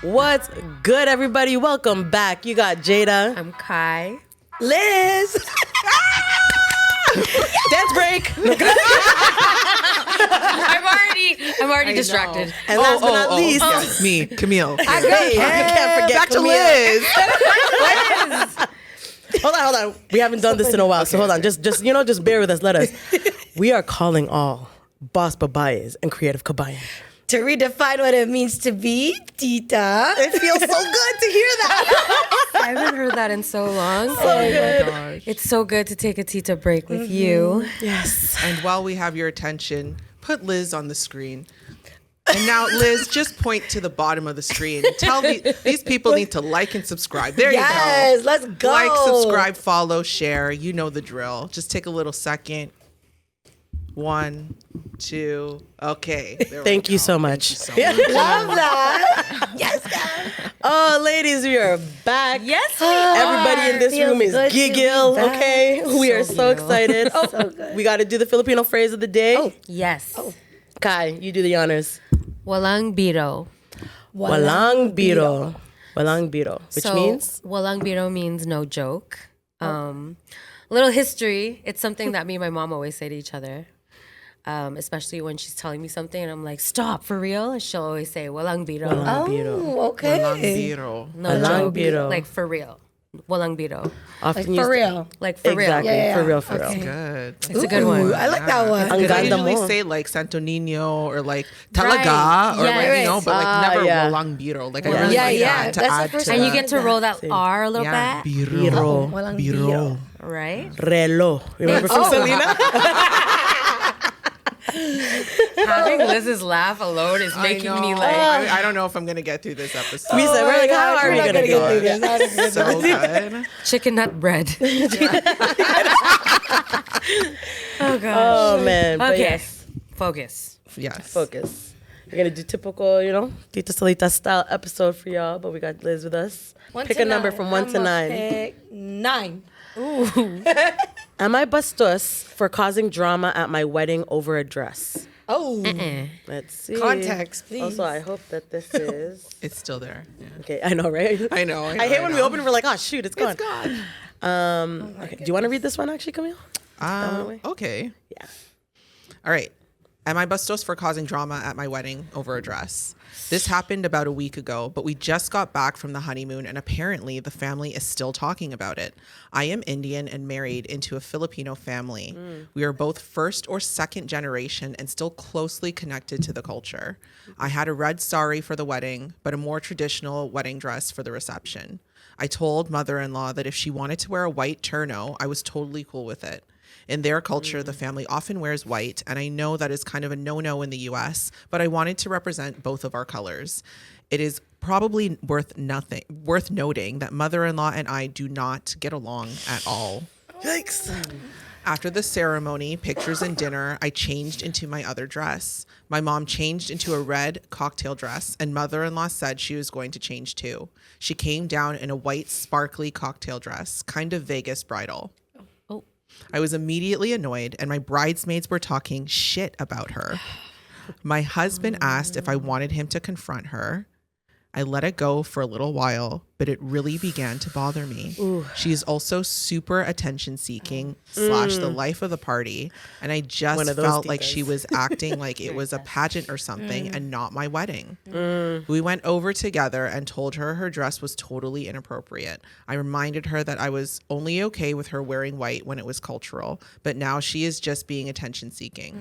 What's good, everybody? Welcome back. You got Jada. I'm Kai. Liz. Dance break. I'm already distracted. And last but not least, yes, me, Camille. I can't forget Back to Camille. Liz. Hold on. We haven't done this in a while, so hold on. Just bear with us. Let us. We are calling all boss babayas and creative kabayan. To redefine what it means to be Tita. It feels so good to hear that. I haven't heard that in so long. good. My gosh. It's so good to take a Tita break with you. Yes. And while we have your attention, put Liz on the screen. And now, Liz, just point to the bottom of the screen. Tell me, these people need to like and subscribe. There you go. Yes, let's go. Like, subscribe, follow, share. You know the drill. Just take a little second. 1, 2, okay. Thank you so much. Thank you so much. Love that. Yes, guys. Oh, ladies, we are back. Yes, Everybody in this Feels room is good to be giggle, back. okay? We are so giggle. excited. So good. We got to do the Filipino phrase of the day. Oh. Yes. Kai, you do the honors. Walang Biro. Walang Biro. Walang Biro, which means? Walang Biro means no joke. Little history. It's something that me and my mom always say to each other. Especially when she's telling me something and I'm like, stop, for real? And she'll always say, Walang Biro. Walang Biro. Oh, okay. Walang Biro. No Walang joke. Biro. Like, for real. Walang Biro. Often Like, used for real. Like, for Exactly. real. Yeah. For real, for Okay. real. Good. It's a good one. Ooh, I like that one. Ang Because I ganda usually mo. say like Santo Nino or like Right. talaga or like, Yes. you know, but like never yeah. Walang Biro. Like I Walang really Yeah, like yeah. that to That's the add first to And you that. get to roll that R a little Yeah. bit. Biro. Walang Biro. Right? Relo. Remember from Selena? Having Liz's laugh alone is making me like... I don't know if I'm gonna get through this episode. We said, we're like, how are we going to get do through this? this? So good. Chicken nut bread. Oh, gosh. Oh, man. But Okay. yes, Focus. Yes. focus. We're going to do typical, Tita Salita style episode for y'all, but we got Liz with us. Pick a number from 1 to 9. Pick 9. Am I bustos for causing drama at my wedding over a dress? Oh. Let's see. Context, please. Also, I hope that this is... It's still there. Yeah. Okay, I know, right? I know. I hate when we know. open and we're like, oh, shoot, it's gone. It's gone. Okay. Do you want to read this one, actually, Camille? way? Okay. Yeah. All right. Am I bustos for causing drama at my wedding over a dress? This happened about a week ago, but we just got back from the honeymoon and apparently the family is still talking about it. I am Indian and married into a Filipino family. We are both first or second generation and still closely connected to the culture. I had a red sari for the wedding, but a more traditional wedding dress for the reception. I told mother-in-law that if she wanted to wear a white turno, I was totally cool with it. In their culture, the family often wears white, and I know that is kind of a no-no in the US, but I wanted to represent both of our colors. It is probably worth noting that mother-in-law and I do not get along at all. Yikes. After the ceremony, pictures and dinner, I changed into my other dress. My mom changed into a red cocktail dress, and mother-in-law said she was going to change too. She came down in a white sparkly cocktail dress, kind of Vegas bridal. I was immediately annoyed, and my bridesmaids were talking shit about her. My husband asked if I wanted him to confront her. I let it go for a little while, but it really began to bother me. She is also super attention seeking / the life of the party. And I just One of those felt like titas. she was acting like it was a pageant or something and not my wedding. We went over together and told her her dress was totally inappropriate. I reminded her that I was only okay with her wearing white when it was cultural, but now she is just being attention seeking.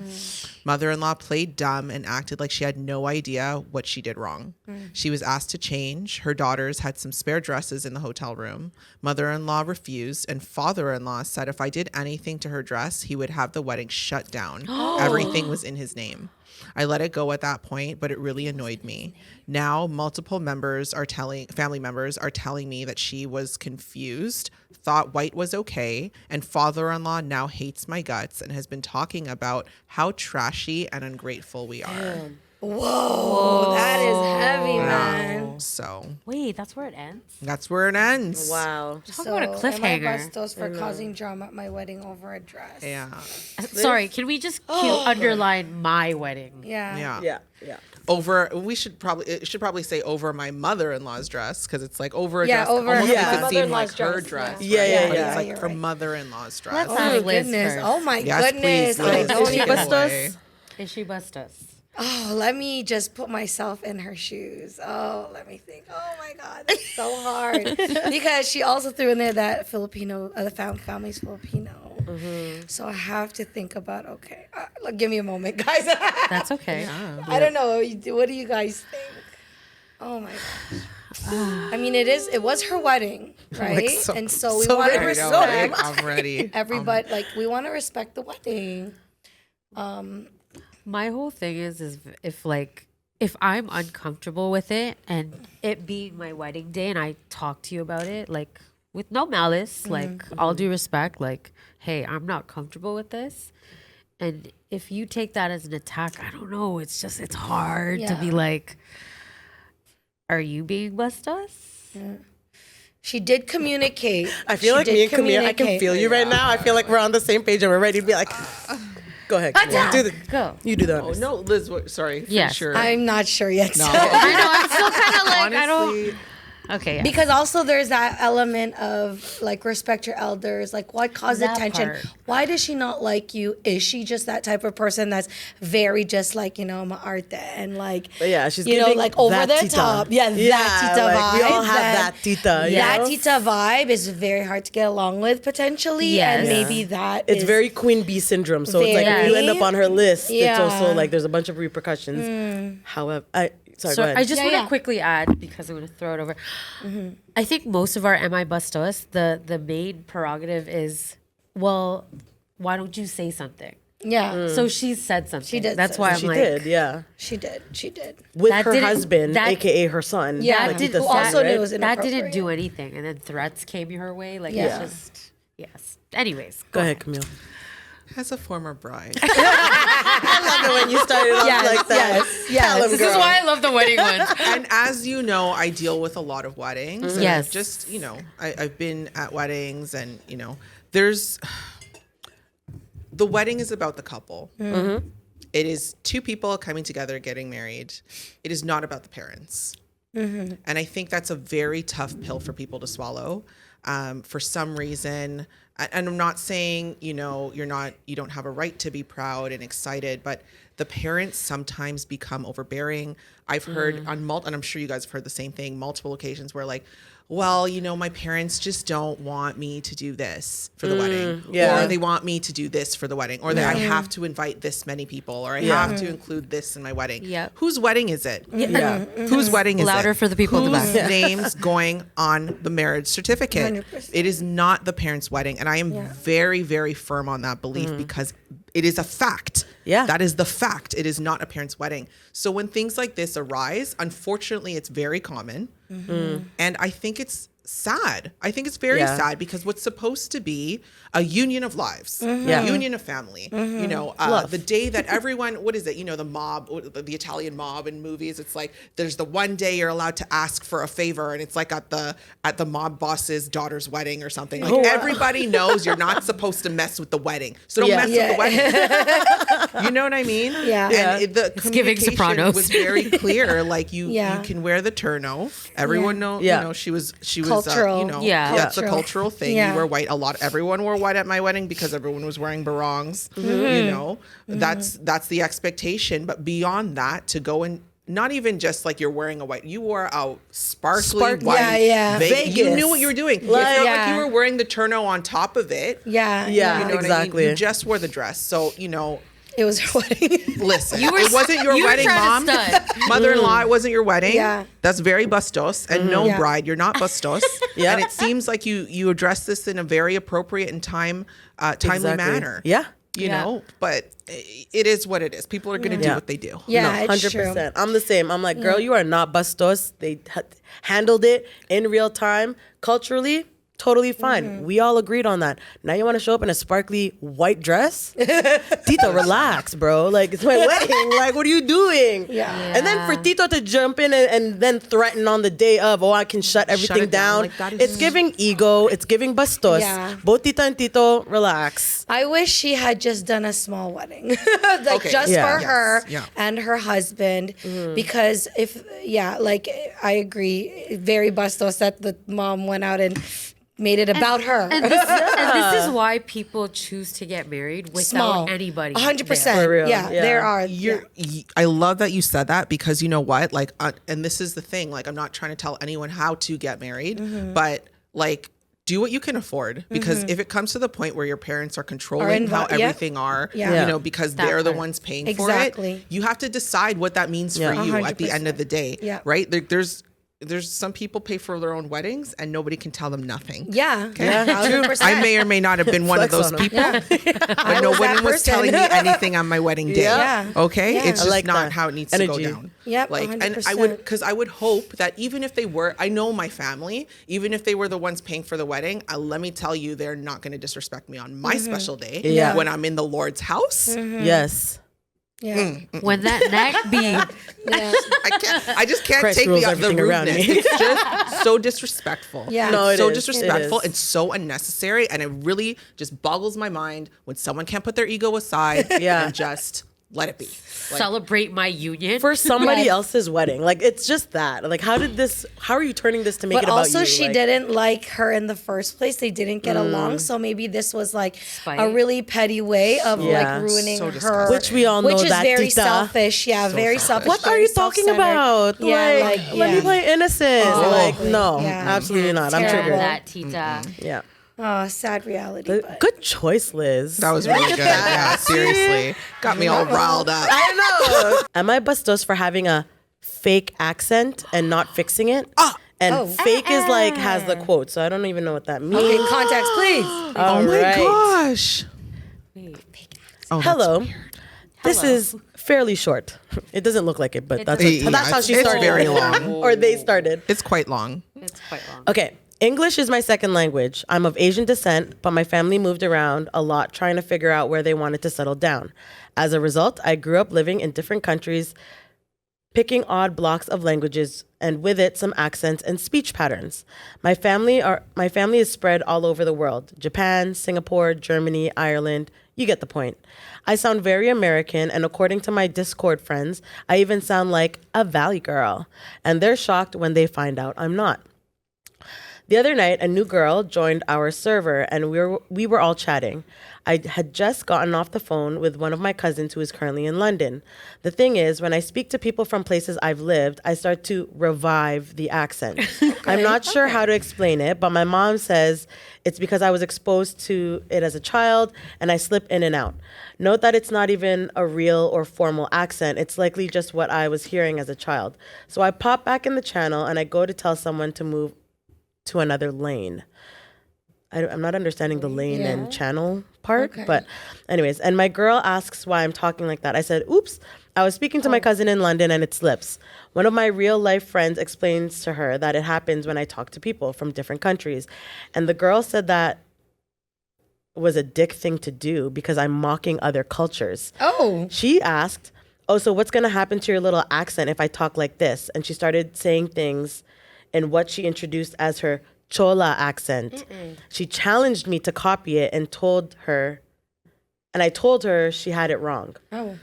Mother-in-law played dumb and acted like she had no idea what she did wrong. She was asked to change. Her daughters had some spare dresses in the hotel room. Mother-in-law refused, and father-in-law said if I did anything to her dress, he would have the wedding shut down. Everything was in his name. I let it go at that point, but it really annoyed me. Now, multiple family members are telling me that she was confused, thought white was okay, and father-in-law now hates my guts and has been talking about how trashy and ungrateful we are. Whoa, that is heavy, man. So Wait, that's where it ends? that's where it ends. Wow. Talk about a Am I cliffhanger. bustos for causing drama at my wedding over a dress? Yeah. Sorry, can we just underline my wedding? Yeah. Yeah. Yeah, yeah. we should probably say over my mother-in-law's dress, because it's like over a Yeah, dress. over almost her make it seem mother-in-law's like her dress, dress. yeah. right? Yeah, But yeah. it's like You're her right. mother-in-law's dress. Let's Oh have my Liz goodness. first. Oh my Yes, goodness. please, I Liz. don't Is she even. bust us? Away. Is she bust us? Oh, let me just put myself in her shoes. Oh, let me think. Oh my God, that's so hard. Because she also threw in there that Filipino, the family's Filipino. So I have to think about, okay, give me a moment, guys. That's okay. I don't know. What do you guys think? Oh my gosh. I mean, it was her wedding, right? so- and so we so want to ready. respect I'm ready. everybody. Like, we want to respect the wedding. My whole thing is if I'm uncomfortable with it and it being my wedding day and I talk to you about it, like with no malice, like all due respect, like, hey, I'm not comfortable with this. And if you take that as an attack, I don't know. It's hard to be Yeah. like, are you being bustos? She did communicate. I feel like me and Camille, I can feel you right now. I feel like we're on the same page and we're ready to be like, go ahead, Camille. Do the, Go. you do that. Oh no, Liz. Sorry. Yes. Sure. I'm not sure yet. No. I know. I'm still kind of like, I don't. Honestly, Okay. Yeah. Because also there's that element of like respect your elders. Like, what caused That attention? part. Why does she not like you? Is she just that type of person that's very just like, maarte and like, But yeah, she's like giving over that the tita. top. Yeah, that tita like, vibe. we all have that tita. you That know? tita vibe is very hard to get along with potentially, Yes. and Yeah. maybe that It's is- very Queen Bee syndrome. So it's like if you end up on her list, it's also Yeah. like there's a bunch of repercussions. However, sorry, So go ahead. I just Yeah, want to yeah. quickly add, because I'm going to throw it over. I think most of our MI Bustos, the main prerogative is, well, why don't you say something? Yeah, So she said something. She did That's say why I'm she like, did, yeah. she did. With That her didn't- husband, that- aka her son. Yeah, like did- Tita who said, also knew right? it was that didn't do inappropriate. anything. And then threats came her way. Like, Yeah. it's just, yes. Anyways, Go ahead, Camille. as a former bride, I love it when you started off like that. Tell him, This girl. is why I love the wedding ones. and as you know, I deal with a lot of weddings. And Yes. just I've been at weddings, and there's the wedding is about the couple. It is two people coming together, getting married. It is not about the parents. And I think that's a very tough pill for people to swallow. For some reason, and I'm not saying, you don't have a right to be proud and excited, but the parents sometimes become overbearing. I've heard and I'm sure you guys have heard the same thing, multiple occasions where like, well, my parents just don't want me to do this for the wedding. yeah. Or they want me to do this for the wedding. Or that I have to invite this many people. Or I have to include this in my wedding. Yep. Whose wedding is it? Yeah. Whose wedding is it? Louder for the people in the Whose back. name's going on the marriage certificate? 100%. It is not the parents' wedding. And I am very, very firm on that belief because it is a fact. Yeah. That is the fact. It is not a parent's wedding. So when things like this arise, unfortunately, it's very common. And I think it's sad. I think it's very Yeah. sad because what's supposed to be a union of lives, Yeah. a union of family, Love. the day that everyone, what is it? The mob, the Italian mob in movies, it's like there's the one day you're allowed to ask for a favor, and it's like at the mob boss's daughter's wedding or something. Like everybody knows you're not supposed to mess with the wedding, so don't Yeah. mess with the wedding. You know what I mean? Yeah. And the It's giving communication Sopranos. was very clear. Like you Yeah. can wear the turno. Everyone know. Yeah. She was Cultural. Yeah. That's a Cultural. cultural thing. Yeah. You wear white. Everyone wore white at my wedding because everyone was wearing barongs. That's the expectation. But beyond that, to go and not even just like you're wearing a white, you wore a sparkly white. Yeah, yeah. Vegas. You Vegas. knew what you were doing. It's Like- not like Yeah. you were wearing the turno on top of it. Yeah. Yeah. You know what I Exactly. mean? You just wore the dress. So It was her wedding. listen, You were- it wasn't your you were wedding, trying mom. to stud. Mother-in-law, it wasn't your wedding. Yeah. That's very bustos. And no, Yeah. bride, you're not bustos. Yeah. And it seems like you address this in a very appropriate and timely Exactly. manner. Yeah. You know, but it is what it is. People are going to do Yeah. what they do. Yeah, No, it's true. 100%. I'm the same. I'm like, girl, you are not bustos. They handled it in real time. Culturally, Totally fine. We all agreed on that. Now you want to show up in a sparkly white dress? Tito, relax, bro. Like, it's my wedding. Like, what are you doing? Yeah. And then for Tito to jump in and then threaten on the day of, I can shut everything it down. down. Like, that is- It's giving ego. It's giving bastos. Yeah. Both Tita and Tito, relax. I wish she had just done a small wedding, like Okay. just Yeah. for her Yeah. and her husband. Because like I agree, very bustos that the mom went out and made it about her. And this is why people choose to get married without Small. anybody. 100%. For real, Yeah, yeah. there are. I love that you said that, because you know what? Like, and this is the thing. Like, I'm not trying to tell anyone how to get married, but like, do what you can afford. Because if it comes to the point where your parents are controlling how everything Yeah. you know, because That they're the part. ones paying Exactly. for it, you have to decide what that means for you at the end of the day. Yeah. Right? There's some people pay for their own weddings and nobody can tell them nothing. Yeah. Yeah, 100%. I may or may not have been one of Flex those on 'em. people, Yeah. but no one was telling me anything on my wedding day. Yeah. Okay, Yeah. it's I just like not that. how it needs Energy. to go down. Yep, Like, and 100%. I would hope that even if they were, I know my family, even if they were the ones paying for the wedding, let me tell you, they're not going to disrespect me on my special day. Yeah. When I'm in the Lord's house. Yes. Yeah. When that neck be Yeah. I just can't Christ take rules the everything around rudeness. me. It's just so disrespectful. Yeah. No, It's it so is. disrespectful It is. and so unnecessary, and it really just boggles my mind when someone can't put their ego aside Yeah. and just let it be. Like, celebrate my union. For somebody Yes. else's wedding. Like, it's just that. Like, how are you turning this to make But it about also, you? she Like, didn't like her in the first place. They didn't get along. So maybe this was like a really petty way of Yeah. like ruining So her. disgusting. Which we all know Which is that, very Tita. selfish. Yeah, So very selfish. selfish. What are very you talking self-centered. about? Yeah, like, let me yeah. play innocent. like, no, Yeah. absolutely not. I'm Terrible. triggered. that Tita. Yeah. Oh, sad reality. But Good choice, Liz. that was really good. Yeah, seriously. Got me all riled up. I know. Am I bustos for having a fake accent and not fixing it? And fake is like has the quote, so I don't even know what that means. okay, context, please. Oh my gosh. Oh, Hello. This is fairly short. It doesn't look like it, but that's how she it's started. very long. Or they started. It's quite long. It's quite long. Okay. English is my second language. I'm of Asian descent, but my family moved around a lot trying to figure out where they wanted to settle down. As a result, I grew up living in different countries, picking odd blocks of languages and with it some accents and speech patterns. My family is spread all over the world. Japan, Singapore, Germany, Ireland. You get the point. I sound very American, and according to my Discord friends, I even sound like a Valley girl. And they're shocked when they find out I'm not. The other night, a new girl joined our server, and we were all chatting. I had just gotten off the phone with one of my cousins who is currently in London. The thing is, when I speak to people from places I've lived, I start to revive the accent. I'm not sure how to explain it, but my mom says it's because I was exposed to it as a child, and I slip in and out. Note that it's not even a real or formal accent. It's likely just what I was hearing as a child. So I pop back in the channel, and I go to tell someone to move to another lane. I'm not understanding the lane and channel part, but anyways, and my girl asks why I'm talking like that. I said, oops, I was speaking to my cousin in London and it slips. One of my real life friends explains to her that it happens when I talk to people from different countries. And the girl said that was a dick thing to do because I'm mocking other cultures. Oh. She asked, oh, so what's going to happen to your little accent if I talk like this? And she started saying things in what she introduced as her Chola accent. She challenged me to copy it and I told her she had it wrong. Oh.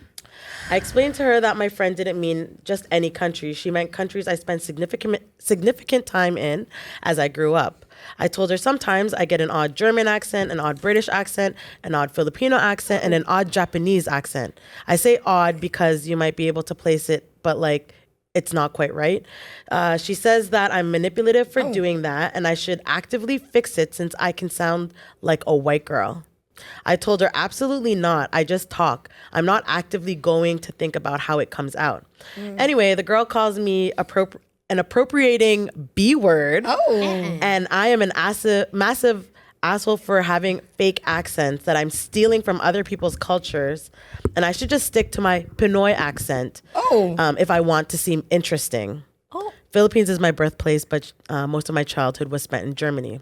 I explained to her that my friend didn't mean just any country. She meant countries I spent significant time in as I grew up. I told her sometimes I get an odd German accent, an odd British accent, an odd Filipino accent, and an odd Japanese accent. I say odd because you might be able to place it, but like, it's not quite right. She says that I'm manipulative for doing that and I should actively fix it since I can sound like a white girl. I told her absolutely not. I just talk. I'm not actively going to think about how it comes out. Anyway, the girl calls me an appropriating B word. And I am an massive asshole for having fake accents that I'm stealing from other people's cultures, and I should just stick to my Pinoy accent if I want to seem interesting. Philippines is my birthplace, but most of my childhood was spent in Germany.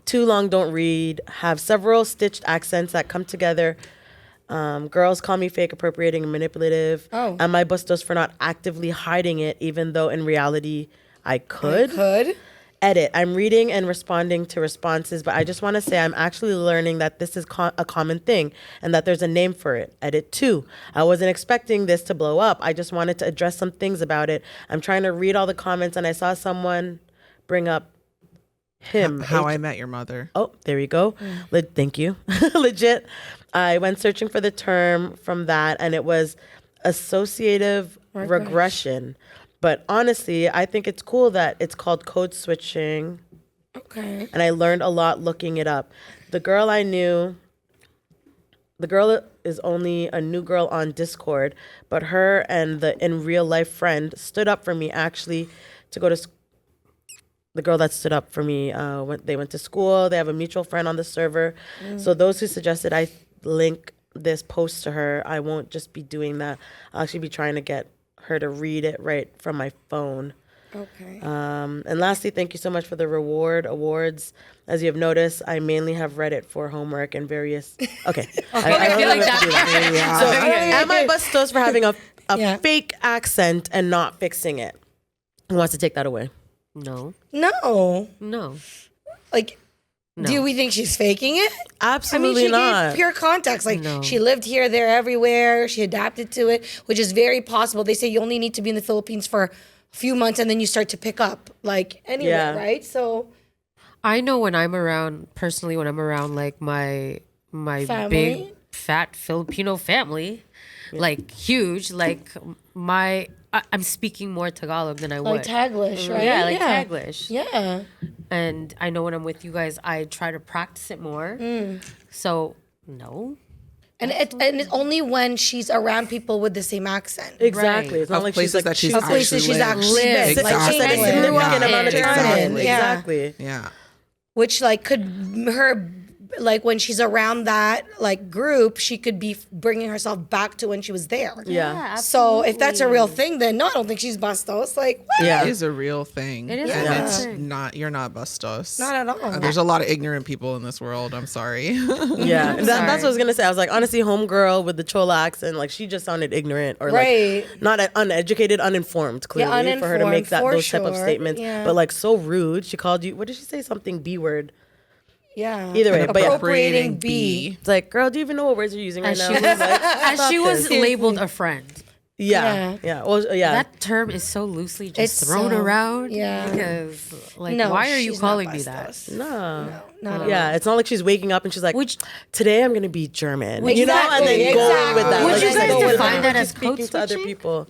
Too long, don't read. Have several stitched accents that come together. Girls call me fake, appropriating, and manipulative. Oh. Am I bustos for not actively hiding it, even though in reality I could? Edit. I'm reading and responding to responses, but I just want to say I'm actually learning that this is a common thing and that there's a name for it. Edit 2. I wasn't expecting this to blow up. I just wanted to address some things about it. I'm trying to read all the comments and I saw someone bring up him. How I Met Your Mother. Oh, there we go. Thank you. Legit. I went searching for the term from that and it was associative regression. But honestly, I think it's cool that it's called code switching. Okay. And I learned a lot looking it up. The girl is only a new girl on Discord, but her and the in real life friend stood up for me actually to go to the girl that stood up for me, they went to school. They have a mutual friend on the server. So those who suggested I link this post to her, I won't just be doing that. I'll actually be trying to get her to read it right from my phone. Okay. And lastly, thank you so much for the awards. As you have noticed, I mainly have read it for homework and various. Okay. I feel like that. So, am I bustos for having a fake accent and not fixing it? Who wants to take that away? No. Like, do we think she's faking it? Absolutely she not. gave pure context. Like, she lived here, there, everywhere. She adapted to it, which is very possible. They say you only need to be in the Philippines for a few months and then you start to pick up, like, anywhere, right? So, I know when I'm around like my family? big fat Filipino family, like huge, like I'm speaking more Tagalog than I would. like Taglish, right? Yeah, like Taglish. Yeah. And I know when I'm with you guys, I try to practice it more. So, no. And it's only when she's around people with the same accent. Exactly. It's not like places that she's She's actually been. lived. Like, She said a English. significant amount of time. Exactly. Exactly. Yeah. Which, like, could her, like, when she's around that, like, group, she could be bringing herself back to when she was there. Yeah. So if that's a real thing, then no, I don't think she's bustos. Like, what? Yeah. It is a real thing. It is and a real it's thing. not, you're not bustos. Not at all. There's a lot of ignorant people in this world. I'm sorry. Yeah. That's what I was going to say. I was like, honestly, homegirl with the Chola accent, like, she just sounded ignorant or like not uneducated, uninformed, clearly, for her to make those type of statements. Yeah. But like so rude. She called you, what did she say? Something B word. Yeah. Either way, but appropriating B. It's like, girl, do you even know what words you're using right now? And she was labeled a friend. Yeah. Well, yeah. That term is so loosely just It's thrown so- around. yeah. Because, like, No, why are you she's not calling me that? bustos. No. Not at Yeah, it's not like she's waking up and she's like, today I'm going to be German. Exactly, you know? And then going with that. Would Like, you just guys go with define it. that as Speaking code to other switching? people.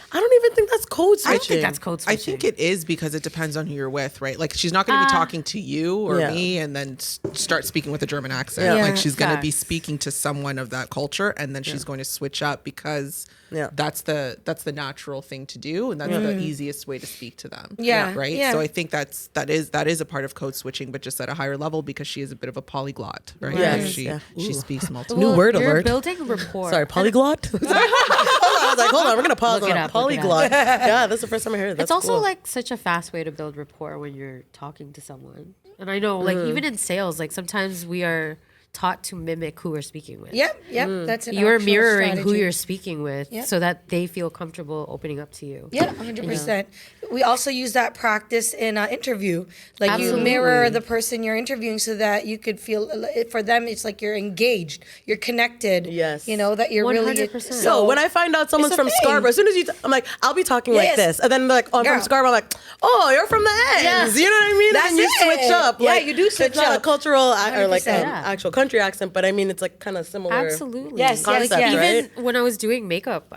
I don't even think that's code switching. I don't think that's code I switching. think it is because it depends on who you're with, right? Like she's not going to be talking to you or me and then start speaking with a German accent. Yeah. Like she's going to be Facts. speaking to someone of that culture and then she's going to switch up because that's the natural thing to do and that's the easiest way to speak to them. Yeah. Right? Yeah. So I think that is a part of code switching but just at a higher level because she is a bit of a polyglot, right? Yes. Like she speaks multiple. New word You're alert. building rapport. Sorry, polyglot? I was like, hold on, we're going to pause Look it on up, look it up. polyglot. Yeah, that's the first time I heard it. That's It's also cool. like such a fast way to build rapport when you're talking to someone. And I know, like, even in sales, like sometimes we are taught to mimic who we're speaking with. Yep. That's an You're actual mirroring who strategy. you're speaking with so that they feel comfortable opening up to you. Yeah, 100%. We also use that practice in an interview. Like Absolutely. you mirror the person you're interviewing so that you could feel, for them, it's like you're engaged, you're connected. Yes. You know, that you're really. 100%. So when I find out someone's It's a from thing. Scarborough, as soon as I'm like, I'll be talking like Yes. this. And then they're like, oh, I'm Girl. from Scarborough. I'm like, oh, you're from the ends. You know what I mean? That's and then you it. switch up. Yeah, Like, you do switch It's not a up. cultural or like 100%. actual country accent, but I mean, it's like kind of similar. Absolutely. Yes, concept, yes, yes. right? Even when I was doing makeup,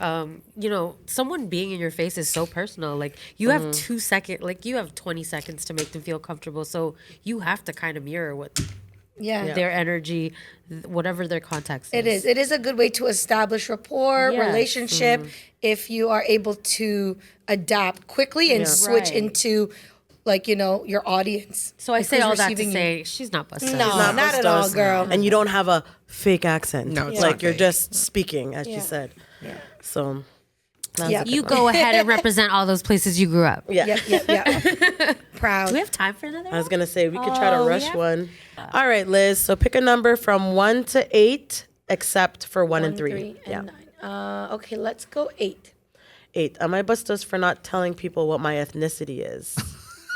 you know, someone being in your face is so personal. Like you have 2 seconds, like you have 20 seconds to make them feel comfortable. So you have to kind of mirror what Yeah. their energy, whatever their context is. It is a good way to establish rapport, Yes. relationship, if you are able to adapt quickly and switch Right. into, like, you know, your audience. So I Like, say who's all that to receiving you. say she's not busted. No, not at all, girl. And you don't have a fake accent. No, it's like not you're fake. just speaking, as you said. So, that's Yeah. a good You one. go ahead and represent all those places you grew up. Yeah. Yeah. proud. Do we have time for another I was one? gonna say we could try to Oh, rush yeah. one. All right, Liz. So pick a number from 1 to 8, except for 1 and 3. 3, and 9. Okay, let's go 8. 8. Am I bustos for not telling people what my ethnicity is?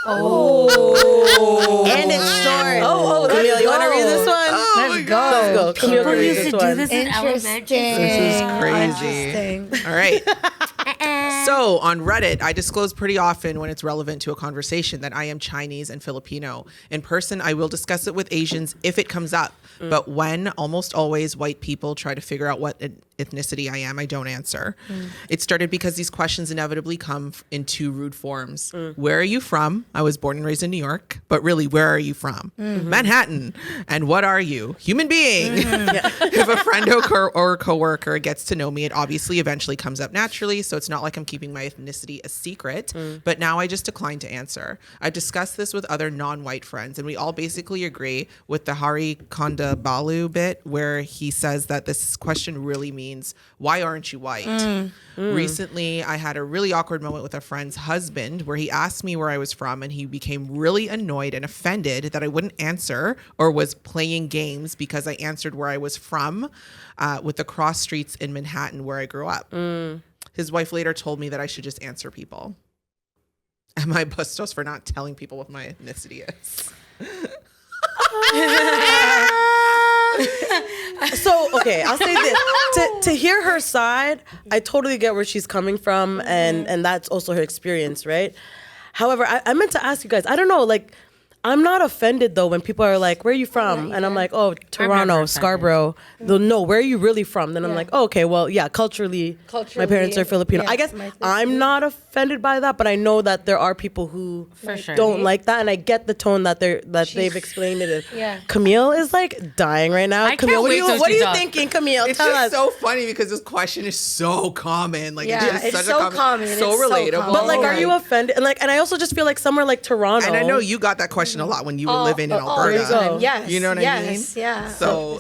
And it's short. Camille, you want to read this one? Let's go. Camille, People can read used to this do one. this in elementary. This is crazy. Interesting. All right. So on Reddit, I disclose pretty often when it's relevant to a conversation that I am Chinese and Filipino. In person, I will discuss it with Asians if it comes up. But when almost always white people try to figure out what ethnicity I am, I don't answer. It started because these questions inevitably come in two rude forms. Where are you from? I was born and raised in New York, but really, where are you from? Manhattan. And what are you? Human being. If a friend or coworker gets to know me, it obviously eventually comes up naturally. So it's not like I'm keeping my ethnicity a secret. But now I just decline to answer. I've discussed this with other non-white friends, and we all basically agree with the Hari Konda Balu bit where he says that this question really means, why aren't you white? Recently, I had a really awkward moment with a friend's husband where he asked me where I was from, and he became really annoyed and offended that I wouldn't answer or was playing games because I answered where I was from with the cross streets in Manhattan where I grew up. His wife later told me that I should just answer people. Am I bustos for not telling people what my ethnicity is? So, okay, I'll say this. To hear her side, I totally get where she's coming from, and that's also her experience, right? However, I meant to ask you guys, I don't know, like, I'm not offended, though, when people are like, where are you from? And I'm like, oh, Toronto, offended. Scarborough. They'll know, where are you really from? Then I'm Yeah. like, oh, okay, well, yeah, culturally, my parents are Filipino. yeah, I guess my I'm not offended by that, but I know that there are people who For sure. don't like that, and I get the tone that they've explained it in. Yeah. Camille is like dying right now. I Camille, can't what wait till are she you talks. thinking, Camille? It's Tell just us. so funny because this question is so common. Like, Yeah, it's it's just such so a common. so It's so relatable. common. But like, are you offended? And I also just feel like somewhere like Toronto. And I know you got that question a lot when you were living in all the Alberta. time. Yes. You know what I mean? Yes. Yeah. So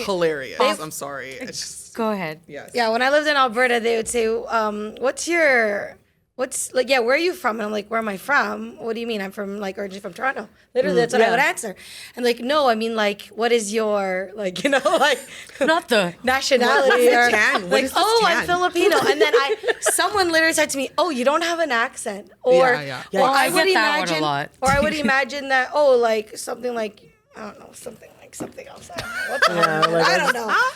hilarious. They've- I'm sorry. It's just, Go ahead. yes. Yeah, when I lived in Alberta, they would say, where are you from? And I'm like, where am I from? What do you mean? I'm from originally from Toronto. Literally, that's what I would answer. And like, no, I mean like, what is your Not the nationality? What's the or tan? What like, is this I'm tan? Filipino. And then someone literally said to me, oh, you don't have an accent. Or, Yeah. or I I would get that one a imagine, lot. or I would imagine that, something like, I don't know, something else. I don't know. What the hell? I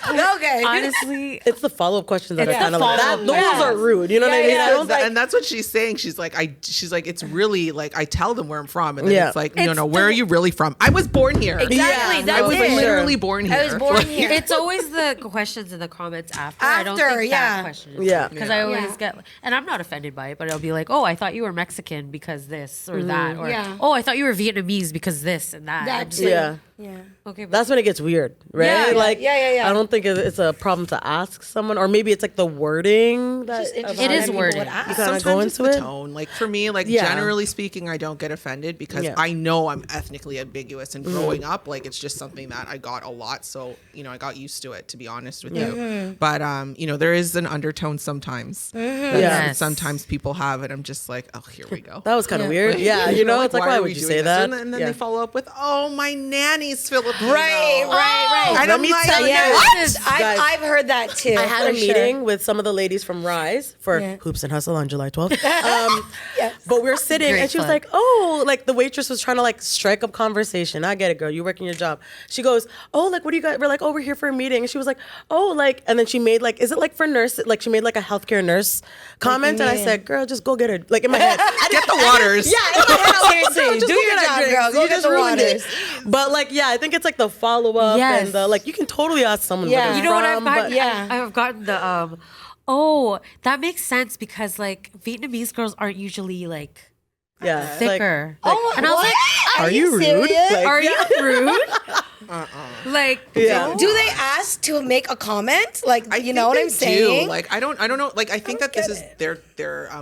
don't know. Okay. honestly. It's the follow-up questions that are It's kind the of like that. follow-up Those questions. are rude. You know what I Yeah, mean? yeah. I don't like. And that's what she's saying. She's like, it's really like I tell them where I'm from, and then Yeah. it's like, no, where are you really from? I was born here. Exactly. Yeah, That's I was it. literally born here. I was born here. It's always the questions in the comments after. I don't After, think yeah. that question. Yeah. Because I always Yeah. get, and I'm not offended by it, but I'll be like, oh, I thought you were Mexican because this or that, or Yeah. oh, I thought you were Vietnamese because this and that. I'm That's just like, Yeah. Yeah. okay, but That's when it gets weird, right? Yeah, Like, yeah. I don't think it's a problem to ask someone, or maybe it's like the wording that Just It interesting is that people wording. would ask. You kinda Sometimes go it's into the it. tone. Like for me, Yeah. generally speaking, I don't get offended because Yeah. I know I'm ethnically ambiguous. And growing up, like it's just something that I got a lot. So I got used to it. To be honest with you, but there is an undertone sometimes. That Yes. sometimes people have, and I'm just like, oh, here we go. That was kind of weird. Yeah, it's like, why would you doing say this? that? And then Yeah. they follow up with, oh, my nanny's Filipino. Right. And Let I'm me like, tell you, Yeah. what? Guys. I've heard that too. I had a for sure. meeting with some of the ladies from Rise for Yeah. Hoops and Hustle on July 12th. Yes. But we were sitting Great and she was fun. like, oh, like the waitress was trying to like strike up conversation. I get it, girl. You're working your job. She goes, oh, like, what do you guys? We're like, oh, we're here for a meeting. And she was like, oh, like, and then she made like, is it like for nurse? Like she made like a healthcare nurse comment. And I yeah. said, girl, just go get her. Like in my head. Get the waters. Yeah, in my head, I was like, Seriously, just do go your get her job, drinks. girl. Go You get just the ruined it. waters. But like, yeah, I think it's like the follow up Yes. and the like. You can totally ask someone. Yeah. where they're You know what I've from, gotten? but- yeah. I've gotten the oh, that makes sense because like Vietnamese girls aren't usually like Yeah, it's like- thicker. Oh, and I was what? like, Are you rude? serious? Like- are you rude? Like, Yeah. Do they ask to make a comment? Like, I you think know what they I'm saying? do. Like I don't know. Like I think that this is their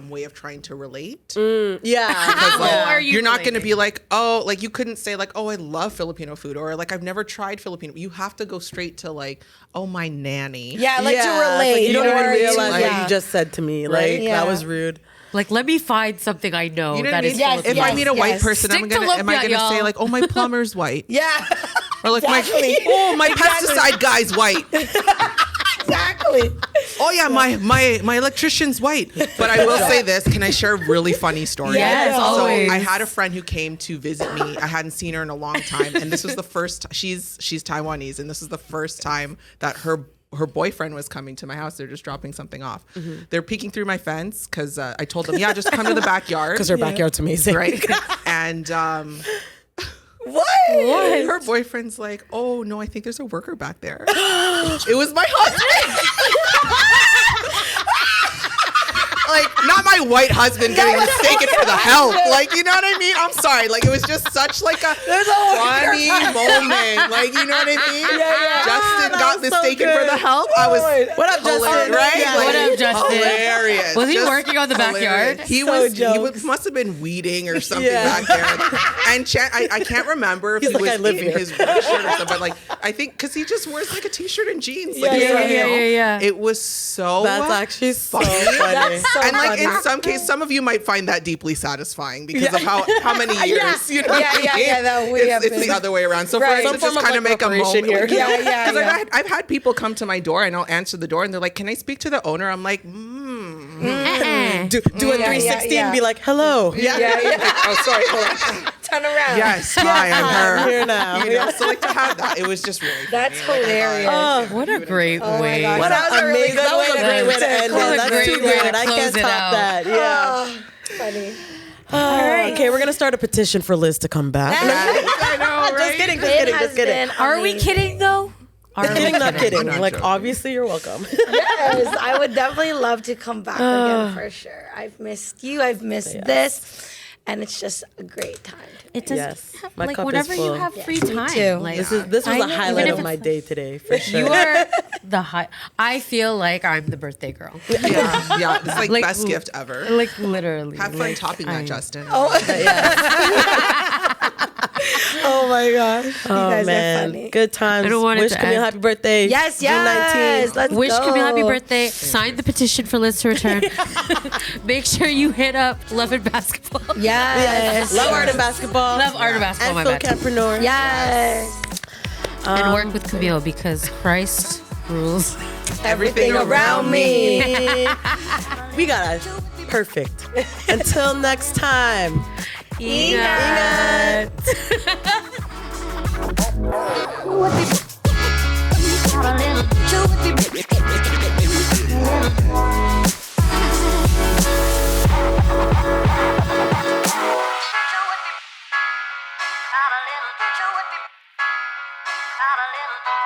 way of trying to relate. Yeah. how are you You're not going to related? be like, oh, like you couldn't say like, oh, I love Filipino food, or like I've never tried Filipino. You have to go straight to like, oh, my nanny. Yeah, like Yeah, to it's relate. like you don't or even to- realize yeah. what you just said to me. Like Yeah. that was rude. Like, let me find something I know You know what I that is mean? Filipino. If I meet a white yes. person, Stick to am I lumpia, gonna say y'all. like, oh, my plumber's white? Yeah. Or like Exactly. my pesticide guy's white. Exactly. Oh yeah, my electrician's white. But I will say this, can I share a really funny story? Yes, So always. I had a friend who came to visit me. I hadn't seen her in a long time, and this was the first she's Taiwanese, and this was the first time that her boyfriend was coming to my house. They're just dropping something off. They're peeking through my fence because I told them, yeah, just come to the backyard. Because her backyard's amazing. Right. And What? her boyfriend's like, oh no, I think there's a worker back there. It was my husband. Like, not my white husband getting mistaken for the help. Like, you know what I mean? I'm sorry. Like, it was just such like a funny moment. Like, you know what I mean? Justin got mistaken for the help. I was, What up, Justin? right? Yeah. Like, What up, Justin? Hilarious. Was he Just working on the backyard? hilarious. He must have been weeding or something Yeah. back there. And I can't remember if He's he like, was I live in here. his work shirt or something, but like, I think because he just wears like a t-shirt and jeans. Like, Yeah. It was so That's actually so funny. funny. And like in some case, some of you might find that deeply satisfying because of how many years, you know. Yeah, what I yeah, mean? yeah, that we have It's the been- other way around. So Right. for us Some to just form of, kind of like, make a reparation moment, here. Yeah, because yeah. I've had people come to my door and I'll answer the door and they're like, "Can I speak to the owner?" I'm like, Do a 360 and be like, hello. yeah. Oh, sorry. Hold on. Turn around. Yes, hi, I'm her. I'm here now. You know, so like to have that, it was just really funny. That's Like, I hilarious. thought- What a great way. gosh. What That an was a really amazing, good that was a way to great way to end end it. it. That's Great too way to good. I close can't it top out. that. Yeah. Oh, funny. Okay, we're gonna start a petition for Liz to come back. I know, Just right? kidding, just It kidding, has just kidding. been Are we amazing. kidding though? Are we Kidding, not kidding. not Like, joking. obviously, you're welcome. Yes, I would definitely love to come back again for sure. I've missed you. I've missed this. And it's just a great time. It does Yes. have, My like cup is whenever you full. have free me time. too. Like, This was I a know, highlight even of if my it's- day today, for sure. You are the high. I feel like I'm the birthday girl. Yeah, it's like Like, best gift ever. Like literally. Have fun like, topping that, I'm- Justin. Oh my gosh. You Oh guys are man, funny. good times. I don't want it Wish to Camille end. happy birthday. Yes, June yes. 19th. Let's Wish go. Camille happy birthday. Sign the petition for Liz to return. Make sure you hit up Love and Basketball. Yes. Love art and basketball. Love art and basketball, and my bad. Philcampreneur. Yes. And work with Camille because Christ rules. Everything around me. We got it. Perfect. Until next time. Ingat. Not a little